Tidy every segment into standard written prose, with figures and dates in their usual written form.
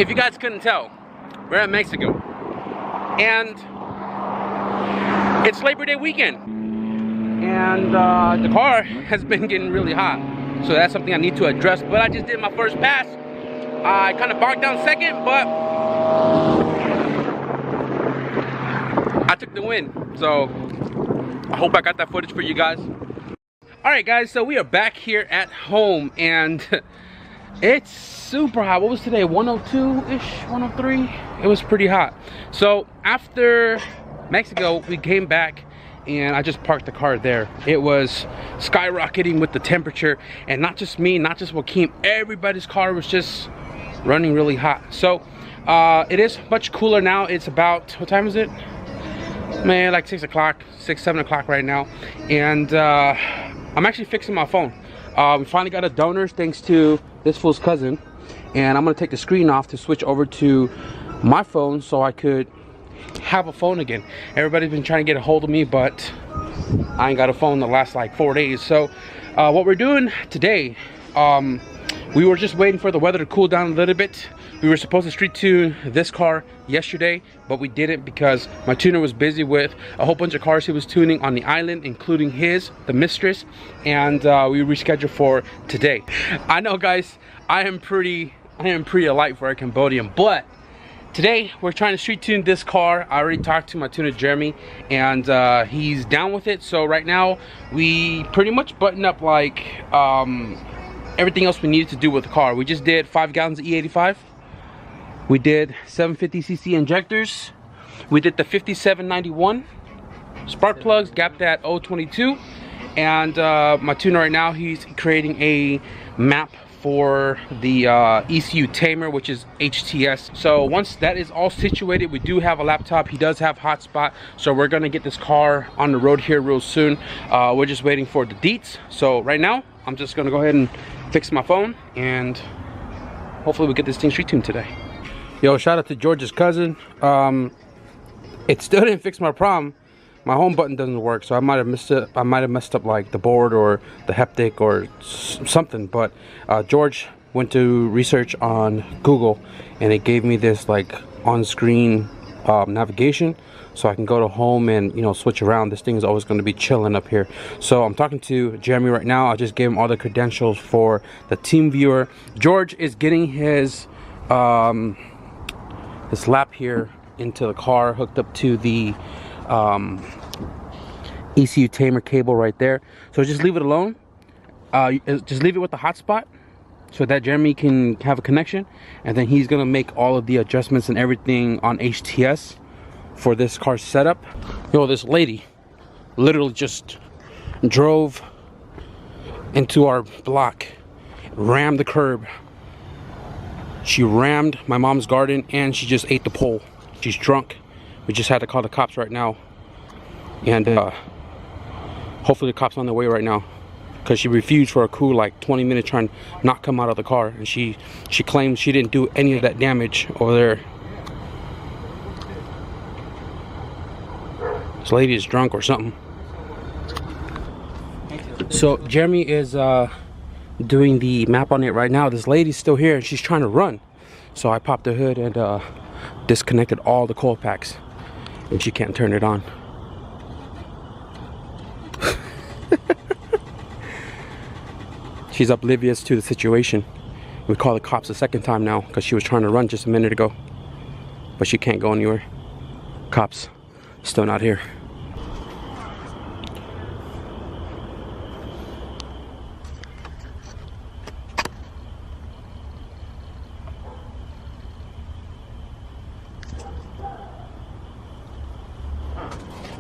If you guys couldn't tell, we're at Mexico, and it's Labor Day weekend, and the car has been getting really hot, so that's something I need to address. But I just did my first pass. I kind of bogged down second, but I took the win, so I hope I got that footage for you guys. All right, guys, so we are back here at home, and it's super hot. What was today, 102-ish, 103? It was pretty hot. So after Mexico, we came back, and I just parked the car there. It was skyrocketing with the temperature, and not just me, not just Joaquin, everybody's car was just running really hot. So it is much cooler now. It's about, what time is it? Man, like 6 o'clock, 6, 7 o'clock right now. And I'm actually fixing my phone. We finally got a donor thanks to this fool's cousin, and I'm gonna take the screen off to switch over to my phone so I could have a phone again. Everybody's been trying to get a hold of me, but I ain't got a phone the last like 4 days. So what we're doing today, we were just waiting for the weather to cool down a little bit. We were supposed to street tune this car yesterday, but we didn't because my tuner was busy with a whole bunch of cars he was tuning on the island, including his, the Mistress, and we rescheduled for today. I know, guys, I am pretty light for a Cambodian, but today we're trying to street tune this car. I already talked to my tuner Jeremy, and he's down with it. So right now we pretty much button up like everything else we needed to do with the car. We just did 5 gallons of E85. We did 750cc injectors. We did the 5791 spark plugs, gapped at 022. And my tuner right now, he's creating a map for the ECU tamer, which is HTS. So once that is all situated, we do have a laptop. He does have hotspot, so we're gonna get this car on the road here real soon. We're just waiting for the deets. So right now, I'm just gonna go ahead and fix my phone, and hopefully we get this thing street tuned today. Yo, shout out to George's cousin. It still didn't fix my problem. My home button doesn't work, so I might have missed it. I might have messed up like the board or the haptic or something. But George went to research on Google, and it gave me this like on-screen navigation, so I can go to home and, you know, switch around. This thing is always going to be chilling up here. So I'm talking to Jeremy right now. I just gave him all the credentials for the team viewer. George is getting his this lap here into the car, hooked up to the ECU tamer cable right there. So just leave it alone. Just leave it with the hotspot so that Jeremy can have a connection, and then he's gonna make all of the adjustments and everything on HTS for this car setup. Yo, this lady literally just drove into our block, rammed the curb. She rammed my mom's garden, and she just ate the pole. She's drunk. We just had to call the cops right now, and hopefully the cops on their way right now, because she refused for a cool like 20 minutes trying to not come out of the car, and she claims she didn't do any of that damage over there. This lady is drunk or something. So Jeremy is doing the map on it right now. This lady's still here, and she's trying to run. So I popped the hood and disconnected all the coil packs, and she can't turn it on. She's oblivious to the situation. We call the cops a second time now because she was trying to run just a minute ago, but she can't go anywhere. Cops still not here.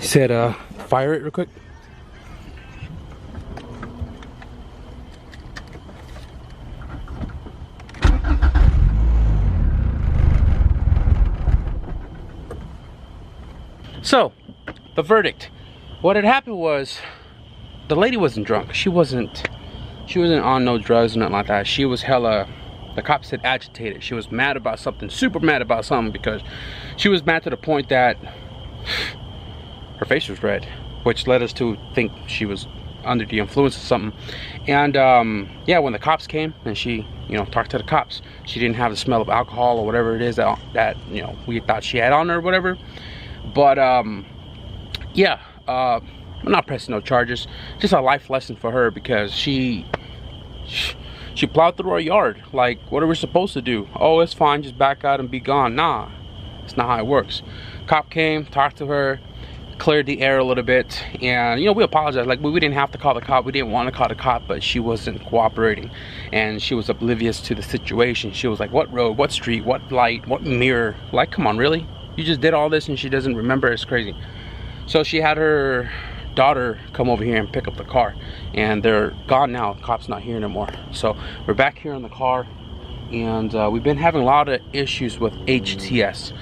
He said, fire it real quick. So, the verdict. What had happened was, the lady wasn't drunk. She wasn't on no drugs or nothing like that. She was hella, the cops said, agitated. She was mad about something, super mad about something, because she was mad to the point that her face was red, which led us to think she was under the influence of something. And yeah, when the cops came and she, you know, talked to the cops, she didn't have the smell of alcohol or whatever it is that you know, we thought she had on her or whatever. But yeah, I'm not pressing no charges. Just a life lesson for her, because she plowed through our yard. Like, what are we supposed to do? Oh, it's fine, just back out and be gone. Nah, it's not how it works. Cop came, talked to her, cleared the air a little bit, and you know, we apologized. Like, we didn't have to call the cop, we didn't want to call the cop, but she wasn't cooperating and she was oblivious to the situation. She was like, what road, what street, what light, what mirror? Like, come on, really? You just did all this and she doesn't remember? It's crazy. So she had her daughter come over here and pick up the car, and they're gone now. The cop's not here anymore. So we're back here in the car, and we've been having a lot of issues with HTS.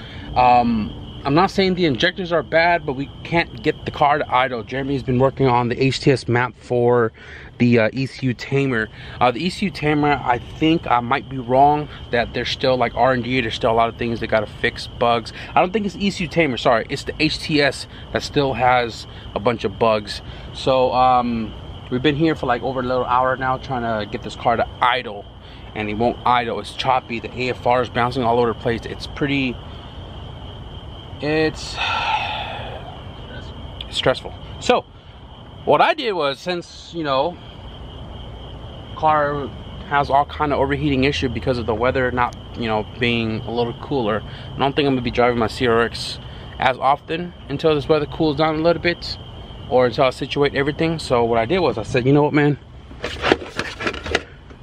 I'm not saying the injectors are bad, but we can't get the car to idle. Jeremy's been working on the HTS map for the ECU tamer. The ECU tamer, I think I might be wrong, that there's still like R&D, there's still a lot of things they gotta fix, bugs. I don't think it's ECU tamer, sorry, it's the HTS that still has a bunch of bugs. So we've been here for like over a little hour now trying to get this car to idle, and it won't idle. It's choppy, the AFR is bouncing all over the place. It's pretty, it's stressful. So what I did was, since, you know, car has all kind of overheating issue because of the weather not, you know, being a little cooler, I don't think I'm gonna be driving my CRX as often until this weather cools down a little bit, or until I situate everything. So what I did was I said, you know what, man,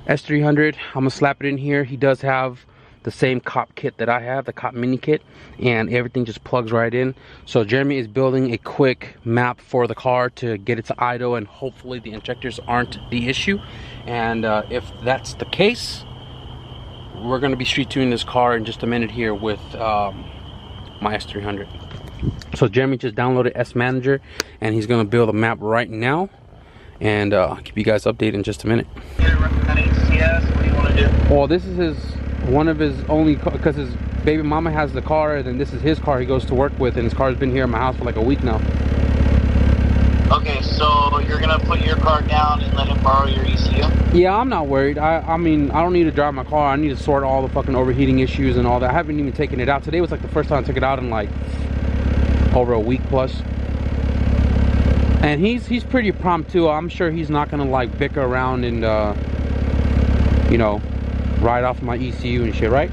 S300, I'm gonna slap it in here. He does have the same cop kit that I have, the cop mini kit, and everything just plugs right in. So Jeremy is building a quick map for the car to get it to idle, and hopefully the injectors aren't the issue. And if that's the case, we're going to be street tuning this car in just a minute here with my S300. So Jeremy just downloaded S Manager, and he's going to build a map right now, and I'll keep you guys updated in just a minute. HTS, what do you want to do? Well, this is one of his only, because his baby mama has the car, and then this is his car he goes to work with, and his car's been here in my house for like a week now. Okay, so you're gonna put your car down and let him borrow your ECU? Yeah, I'm not worried. I mean, I don't need to drive my car. I need to sort all the fucking overheating issues and all that. I haven't even taken it out. Today was like the first time I took it out in like over a week plus. And he's pretty prompt too. I'm sure he's not gonna like bicker around and you know, ride off my ECU and shit, right?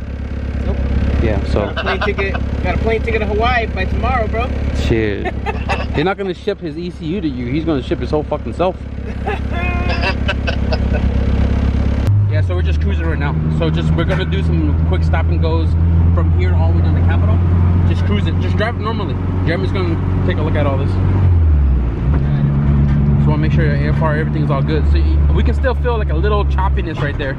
Nope. Yeah, so Got a plane ticket to Hawaii by tomorrow, bro. shit. They're not gonna ship his ECU to you. He's gonna ship his whole fucking self. Yeah, so we're just cruising right now. So we're gonna do some quick stop and goes from here all the way down to Capitol. Just cruise it. Just drive it normally. Jeremy's gonna take a look at all this. Just wanna make sure your AFR, everything's all good. So we can still feel like a little choppiness right there.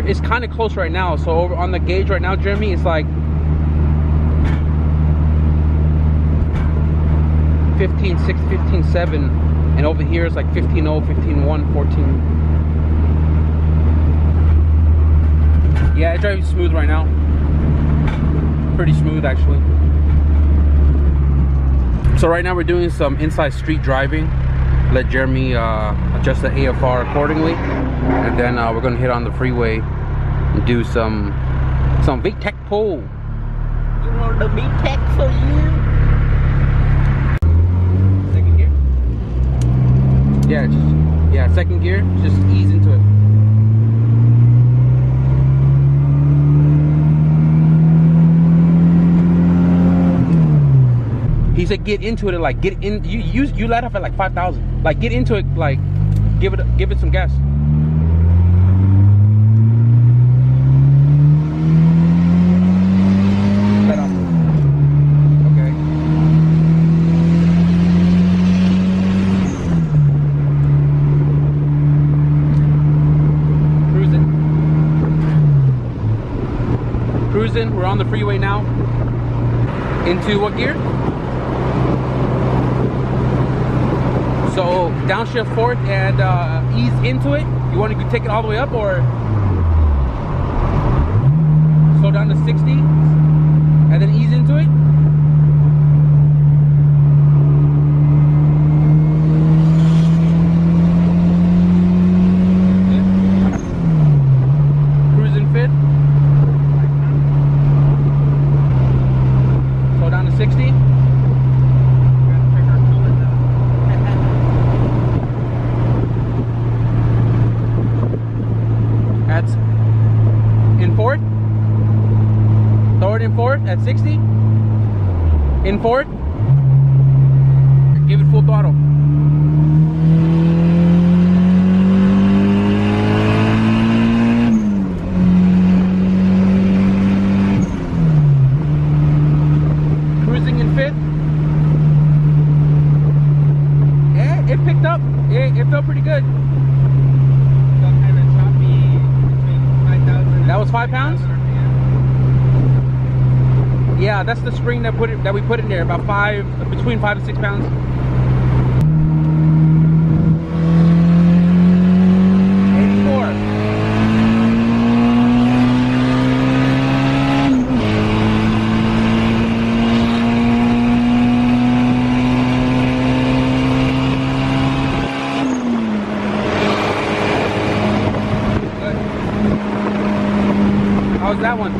It's kind of close right now. So over on the gauge right now, Jeremy, it's like 15.6, 15.7, and over here it's like 15.0, 15.1, 14. Yeah, it drives smooth right now. Pretty smooth actually. So right now we're doing some inside street driving. Let Jeremy adjust the AFR accordingly, and then we're gonna hit on the freeway and do some big tech pull. You want the big tech for you? Second gear? Yeah, second gear. Just ease into it. He said get into it, like get in. You let off at like 5,000. Like get into it, like give it some gas. Let off. Okay. Cruising. We're on the freeway now. Into what gear? So downshift fourth and ease into it. You want to take it all the way up or slow down to 60? in fourth at 60. In fourth. Give it full throttle. Cruising in fifth. Yeah, it picked up. It felt pretty good. Kind of choppy between 5,000. That was 5 pounds? Yeah, that's the spring that we put in there, about between 5 and 6 pounds. How's that one?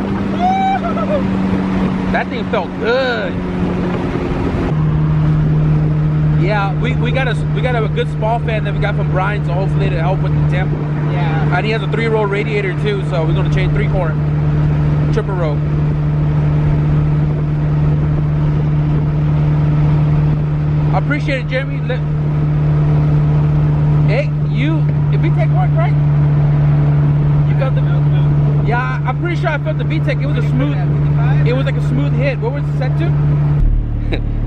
That thing felt good. Yeah, we got a good spall fan that we got from Brian, so hopefully it'll help with the temp. Yeah. And he has a 3-row radiator too, so we're gonna change 3-quart, triple row. I appreciate it, Jeremy. Hey, if VTEC worked right? You felt the? Yeah, I'm pretty sure I felt the VTEC. It was a smooth. It was like a smooth hit. What was it set to?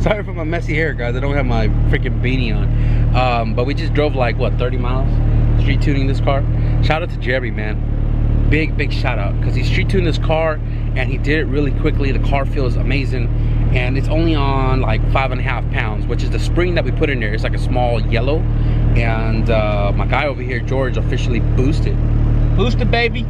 Sorry for my messy hair, guys. I don't have my freaking beanie on. But we just drove like what, 30 miles street tuning this car. Shout out to Jeremy, man. Big shout out, because he street tuned this car and he did it really quickly. The car feels amazing, and it's only on like 5.5 pounds, which is the spring that we put in there. It's like a small yellow, and my guy over here, George, officially boosted. Boosted, baby.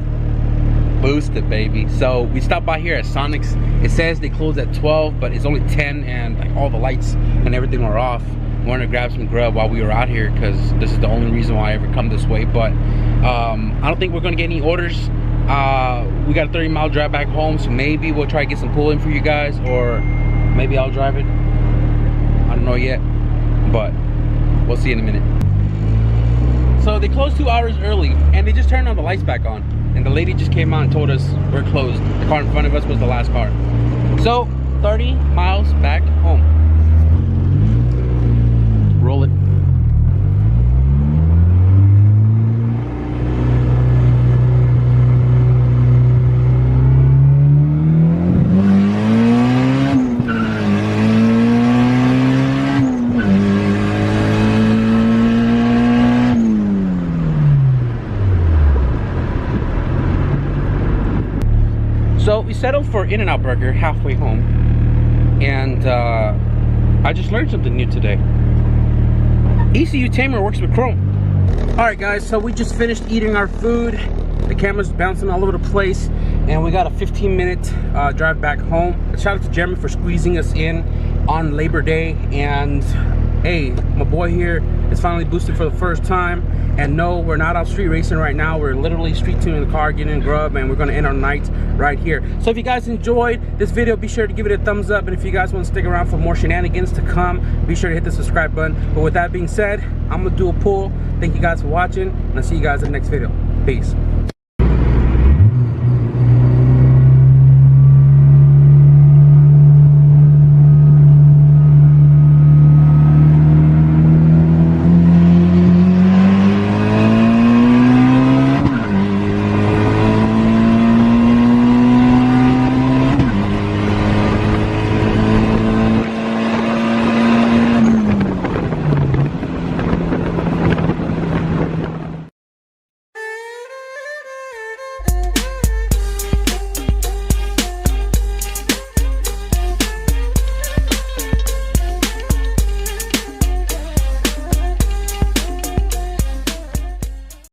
Boosted, baby. So we stopped by here at Sonic's. It says they close at 12, but it's only 10, and like all the lights and everything are off. We wanted to grab some grub while we were out here, because this is the only reason why I ever come this way. But I don't think we're gonna get any orders. We got a 30-mile drive back home, so maybe we'll try to get some pull in for you guys, or maybe I'll drive it. I don't know yet, but we'll see in a minute. So they closed 2 hours early, and they just turned on the lights back on, and the lady just came out and told us we're closed. The car in front of us was the last car. So 30 miles back home. Roll it. So we settled for In-N-Out Burger halfway home, and I just learned something new today. ECU Tamer works with Prum. Alright guys, so we just finished eating our food. The camera's bouncing all over the place, and we got a 15-minute drive back home. Shout out to Jeremy for squeezing us in on Labor Day, and hey, my boy here is finally boosted for the first time. And no, we're not out street racing right now. We're literally street tuning the car, getting in grub, and we're gonna end our night right here. So if you guys enjoyed this video, be sure to give it a thumbs up. And if you guys want to stick around for more shenanigans to come, be sure to hit the subscribe button. But with that being said, I'm gonna do a pull. Thank you guys for watching, and I'll see you guys in the next video. Peace.